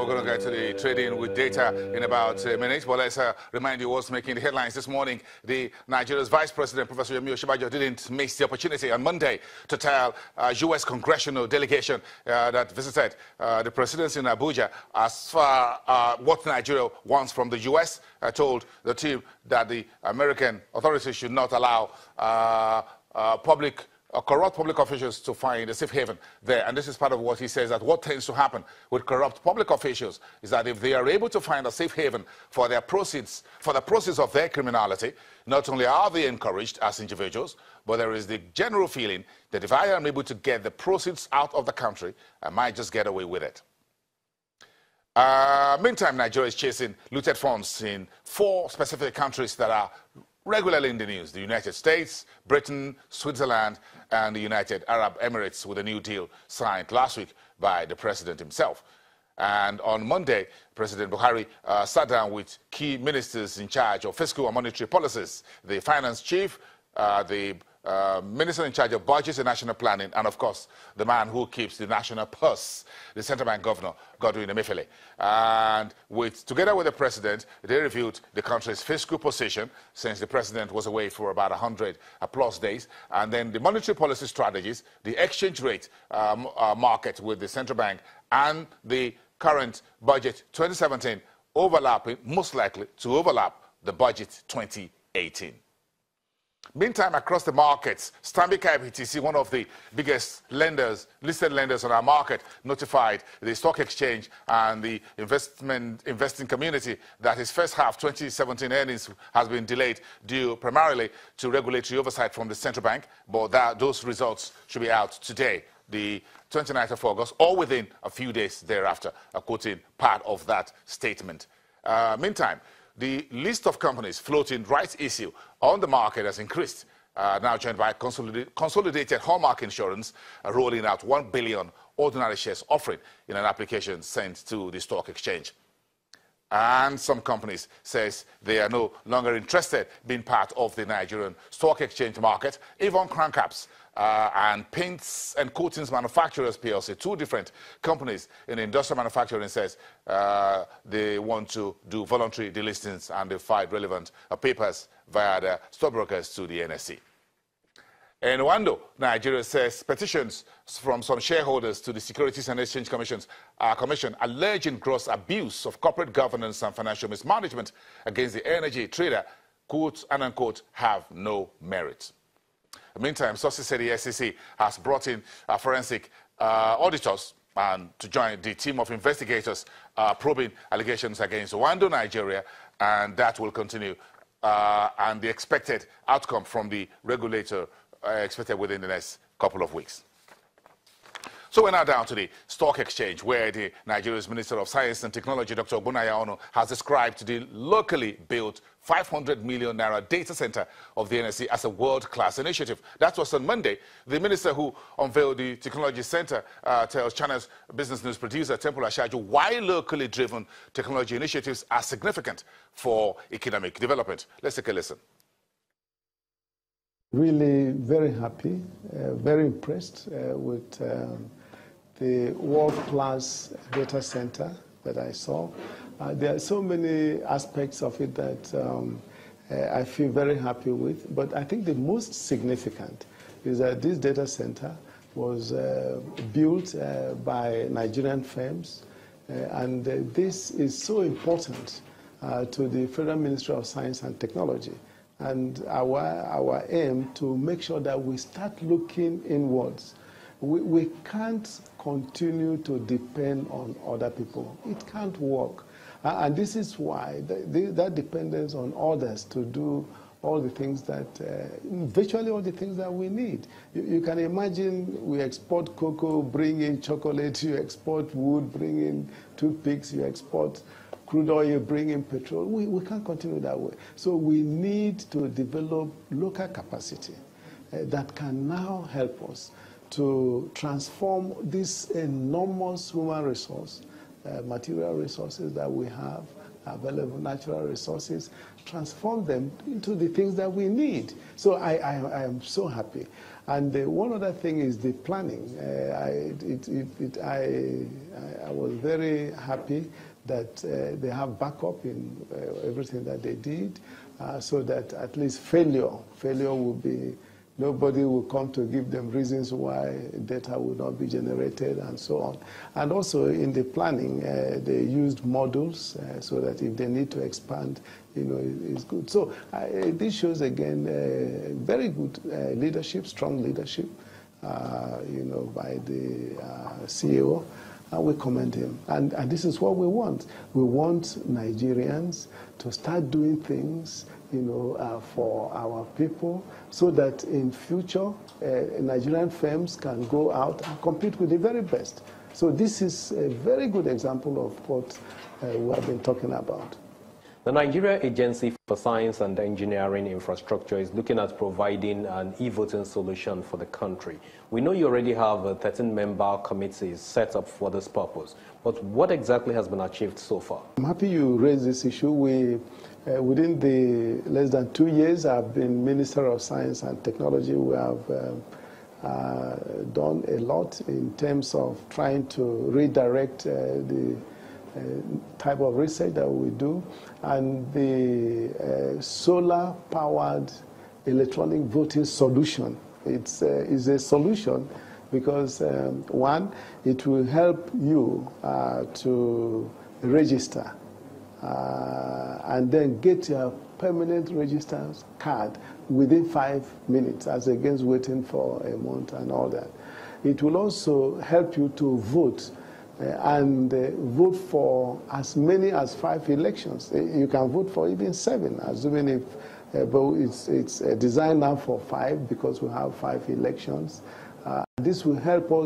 we're going to get to the trading with data in about a minute. But let's remind you what's making the headlines this morning. Nigeria's Vice President, Professor Yemi Osinbajo, didn't miss the opportunity on Monday to tell U.S. congressional delegation that visited the presidency in Abuja as far what Nigeria wants from the U.S. Told the team that the American authorities should not allow corrupt public officials to find a safe haven there. And this is part of what he says, that what tends to happen with corrupt public officials is that if they are able to find a safe haven for their proceeds, for the proceeds of their criminality, not only are they encouraged as individuals, but there is the general feeling that if I am able to get the proceeds out of the country, I might just get away with it. Meantime, Nigeria is chasing looted funds in 4 specific countries that are regularly in the news: the United States, Britain, Switzerland, and the United Arab Emirates, with a new deal signed last week by the president himself. And on Monday, President Buhari sat down with key ministers in charge of fiscal and monetary policies, the finance chief, the minister in charge of budgets and national planning, and of course, the man who keeps the national purse, the central bank governor, Godwin Emefiele. And together with the president, they reviewed the country's fiscal position since the president was away for about 100+ days, and then the monetary policy strategies, the exchange rate market with the central bank, and the current budget 2017 overlapping, most likely to overlap the budget 2018. Meantime, across the markets, Stanbic IBTC, one of the biggest lenders, listed lenders on our market, notified the stock exchange and the investing community that his first half 2017 earnings has been delayed due primarily to regulatory oversight from the central bank, but those results should be out today, the 29th of August, or within a few days thereafter, quoting part of that statement. Meantime, the list of companies floating rights issue on the market has increased, now joined by Consolidated Hallmark Insurance, rolling out 1 billion ordinary shares offering in an application sent to the stock exchange. And some companies says they are no longer interested being part of the Nigerian stock exchange market. Avon Crancaps and Paints and Coatings Manufacturers PLC, 2 different companies in industrial manufacturing, says they want to do voluntary delistings and they filed relevant papers via their stockbrokers to the NSE. In Rwanda, Nigeria says petitions from some shareholders to the Securities and Exchange Commission alleging gross abuse of corporate governance and financial mismanagement against the energy trader, quote and unquote, have no merit. Meantime, sources say the SEC has brought in forensic auditors to join the team of investigators probing allegations against Rwanda, Nigeria, and that will continue. And the expected outcome from the regulator expected within the next couple of weeks. So we're now down to the stock exchange, where the Nigeria's Minister of Science and Technology, Dr. Ogbonnaya Onu, has described the locally built 500 million naira data center of the NSE as a world-class initiative. That was on Monday. The minister who unveiled the technology center tells China's business news producer Temple Ashaju why locally driven technology initiatives are significant for economic development. Let's take a listen. Really very happy, very impressed with the world-class data center that I saw. There are so many aspects of it that I feel very happy with, but I think the most significant is that this data center was built by Nigerian firms, and this is so important to the Federal Ministry of Science and Technology. And our aim to make sure that we start looking inwards. We can't continue to depend on other people. It can't work. And this is why that dependence on others to do all the things that, virtually all the things that we need. You can imagine we export cocoa, bring in chocolate, you export wood, bring in toothpicks, you export crude oil, bring in petrol. We can't continue that way. So we need to develop local capacity that can now help us to transform this enormous human resource, material resources that we have, available natural resources, transform them into the things that we need. So I am so happy. And one other thing is the planning. I was very happy that they have backup in everything that they did, so that at least failure will be, nobody will come to give them reasons why data will not be generated and so on. And also in the planning, they used models so that if they need to expand, it's good. So this shows again very good leadership, strong leadership, by the CEO. And we commend him. And this is what we want. We want Nigerians to start doing things, for our people, so that in future, Nigerian firms can go out and compete with the very best. So this is a very good example of what we have been talking about. The Nigeria Agency for Science and Engineering Infrastructure is looking at providing an e-voting solution for the country. We know you already have a 13-member committee set up for this purpose, but what exactly has been achieved so far? I'm happy you raised this issue. Within the less than 2 years, I've been Minister of Science and Technology. We have done a lot in terms of trying to redirect the type of research that we do, and the solar-powered electronic voting solution. It's a solution because, one, it will help you to register and then get your permanent registrar's card within 5 minutes, as against waiting for a month and all that. It will also help you to vote and vote for as many as 5 elections. You can vote for even 7, assuming if, but it's designed now for 5 because we have 5 elections. This will help us